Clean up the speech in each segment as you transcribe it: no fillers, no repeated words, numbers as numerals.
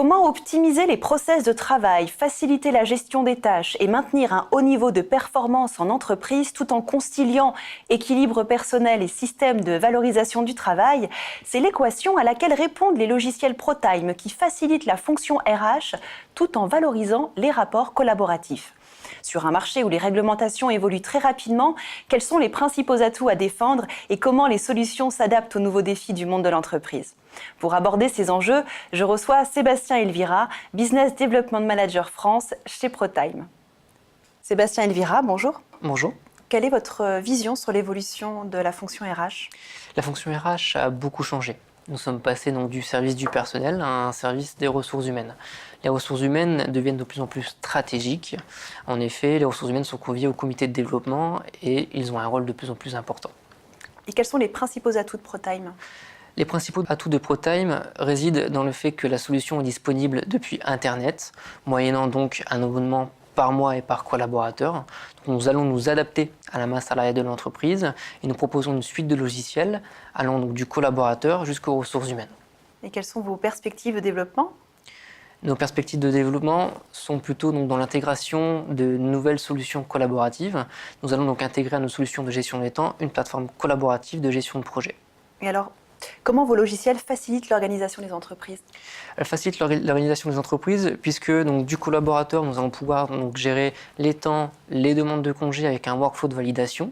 Comment optimiser les process de travail, faciliter la gestion des tâches et maintenir un haut niveau de performance en entreprise tout en conciliant équilibre personnel et système de valorisation du travail? C'est l'équation à laquelle répondent les logiciels ProTime qui facilitent la fonction RH tout en valorisant les rapports collaboratifs. Sur un marché où les réglementations évoluent très rapidement, quels sont les principaux atouts à défendre et comment les solutions s'adaptent aux nouveaux défis du monde de l'entreprise? Pour aborder ces enjeux, je reçois Sébastien Elvira, Business Development Manager France chez ProTime. Sébastien Elvira, bonjour. Bonjour. Quelle est votre vision sur l'évolution de la fonction RH? La fonction RH a beaucoup changé. Nous sommes passés donc du service du personnel à un service des ressources humaines. Les ressources humaines deviennent de plus en plus stratégiques. En effet, les ressources humaines sont conviées au comité de développement et ils ont un rôle de plus en plus important. Et quels sont les principaux atouts de ProTime? Les principaux atouts de ProTime résident dans le fait que la solution est disponible depuis Internet, moyennant donc un abonnement par mois et par collaborateur. Donc nous allons nous adapter à la masse salariale de l'entreprise et nous proposons une suite de logiciels allant donc du collaborateur jusqu'aux ressources humaines. Et quelles sont vos perspectives de développement? Nos perspectives de développement sont plutôt donc dans l'intégration de nouvelles solutions collaboratives. Nous allons donc intégrer à nos solutions de gestion des temps une plateforme collaborative de gestion de projet. Et alors, comment vos logiciels facilitent l'organisation des entreprises? Elle facilite l'organisation des entreprises puisque donc, du collaborateur, nous allons pouvoir donc, gérer les temps, les demandes de congés avec un workflow de validation.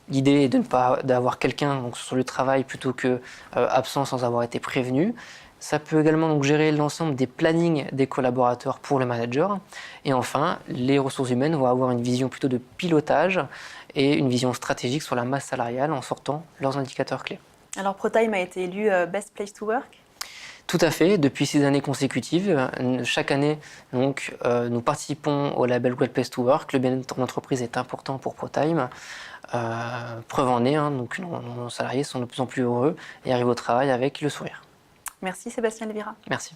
L'idée est de ne pas d'avoir quelqu'un sur le travail plutôt que absent sans avoir été prévenu. Ça peut également donc, gérer l'ensemble des plannings des collaborateurs pour le manager. Et enfin, les ressources humaines vont avoir une vision plutôt de pilotage et une vision stratégique sur la masse salariale en sortant leurs indicateurs clés. Alors ProTime a été élu Best Place to Work? Tout à fait, depuis 6 années consécutives. Chaque année, donc, nous participons au label Great Place to Work. Le bien-être en entreprise est important pour ProTime. Preuve en est, donc, nos salariés sont de plus en plus heureux et arrivent au travail avec le sourire. Merci Sébastien Elvira. Merci.